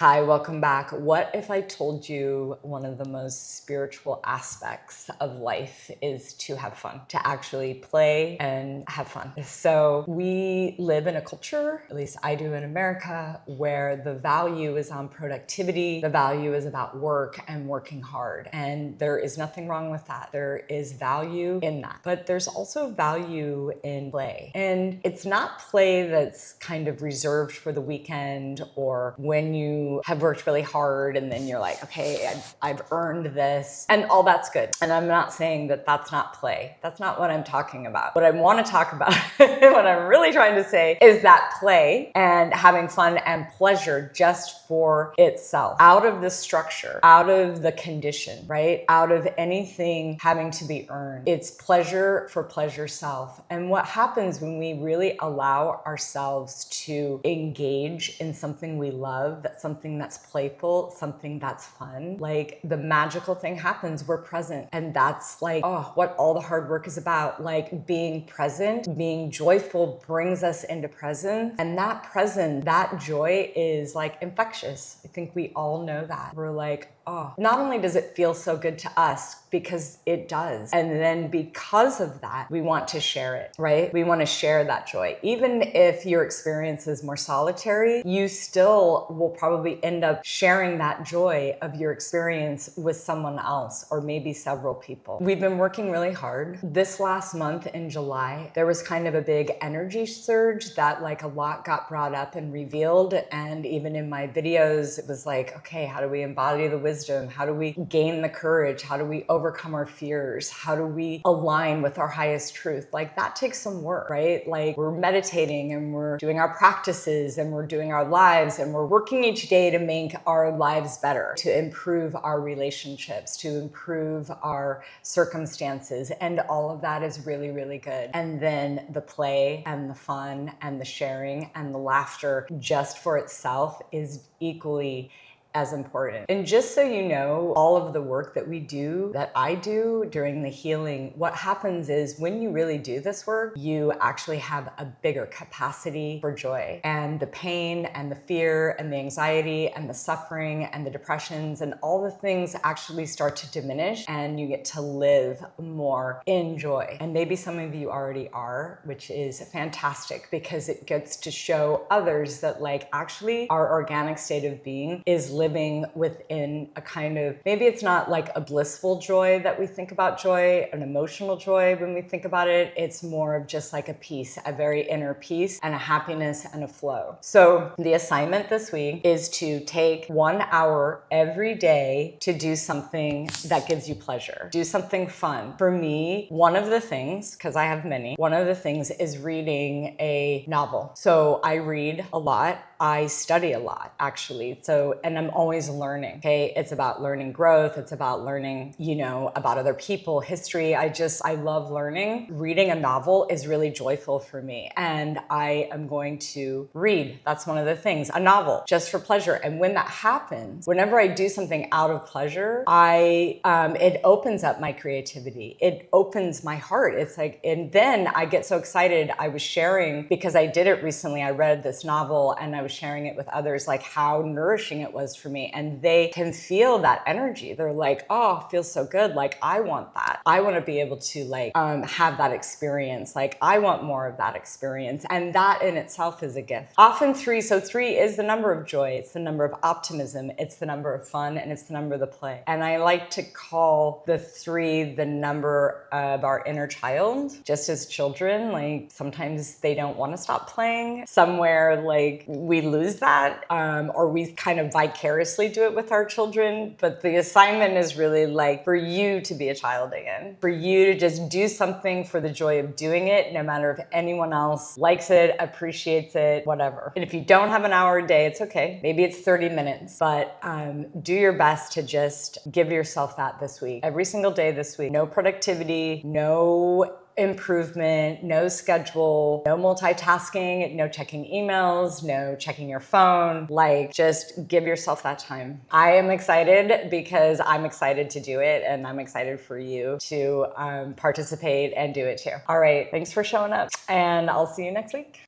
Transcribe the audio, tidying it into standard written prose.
Hi, welcome back. What if I told you one of the most spiritual aspects of life is to have fun, to actually play and have fun? So we live in a culture, at least I do in America, where the value is on productivity. The value is about work and working hard. And there is nothing wrong with that. There is value in that. But there's also value in play. And it's not play that's kind of reserved for the weekend or when you have worked really hard and then you're like, okay, I've earned this, and all that's good. And I'm not saying that that's not play. That's not what I'm talking about. What I want to talk about, what I'm really trying to say is that play and having fun and pleasure just for itself, out of the structure, out of the condition, right? Out of anything having to be earned. It's pleasure for pleasure's self. And what happens when we really allow ourselves to engage in something we love, that's something that's playful, something that's fun, like the magical thing happens. We're present. And that's like, oh, what all the hard work is about. Like being present, being joyful brings us into presence. And that present, that joy is like infectious. I think we all know that. We're like, oh, not only does it feel so good to us, because it does. And then because of that, we want to share it, right? We want to share that joy. Even if your experience is more solitary, you still will probably end up sharing that joy of your experience with someone else, or maybe several people. We've been working really hard. This last month in July, there was kind of a big energy surge that like a lot got brought up and revealed. And even in my videos, it was like, okay, how do we embody the wisdom? How do we gain the courage? How do we overcome our fears? How do we align with our highest truth? Like that takes some work, right? Like we're meditating and we're doing our practices and we're doing our lives and we're working each day to make our lives better, to improve our relationships, to improve our circumstances. And all of that is really, really good. And then the play and the fun and the sharing and the laughter just for itself is equally as important. And just so you know, all of the work that we do, that I do during the healing, what happens is when you really do this work, you actually have a bigger capacity for joy. And the pain and the fear and the anxiety and the suffering and the depressions and all the things actually start to diminish, and you get to live more in joy. And maybe some of you already are, which is fantastic because it gets to show others that like actually our organic state of being is living within a kind of, maybe it's not like a blissful joy that we think about joy, an emotional joy when we think about it. It's more of just like a peace, a very inner peace and a happiness and a flow. So the assignment this week is to take 1 hour every day to do something that gives you pleasure. Do something fun. For me, one of the things, because I have many, one of the things is reading a novel. So I read a lot. I study a lot, actually. And I'm always learning, okay? It's about learning growth. It's about learning, about other people, history. I love learning. Reading a novel is really joyful for me. And I am going to read. That's one of the things, a novel, just for pleasure. And when that happens, whenever I do something out of pleasure, it opens up my creativity. It opens my heart. It's like, and then I get so excited. I was sharing, because I did it recently. I read this novel and I was sharing it with others, like how nourishing it was for me. And they can feel that energy. They're like, oh, it feels so good. Like, I want that. I want to be able to have that experience. Like, I want more of that experience. And that in itself is a gift. Often 3. So 3 is the number of joy. It's the number of optimism. It's the number of fun. And it's the number of the play. And I like to call the 3 the number of our inner child. Just as children, like sometimes they don't want to stop playing. Somewhere like we lose that, or we kind of vicariously do it with our children. But the assignment is really like for you to be a child again, for you to just do something for the joy of doing it, no matter if anyone else likes it, appreciates it, whatever. And if you don't have an hour a day, it's okay. Maybe it's 30 minutes, but do your best to just give yourself that this week. Every single day this week. No productivity, no improvement, no schedule, no multitasking, no checking emails, no checking your phone. Like, just give yourself that time. I am excited because I'm excited to do it, and I'm excited for you to participate and do it too. All right, thanks for showing up, and I'll see you next week.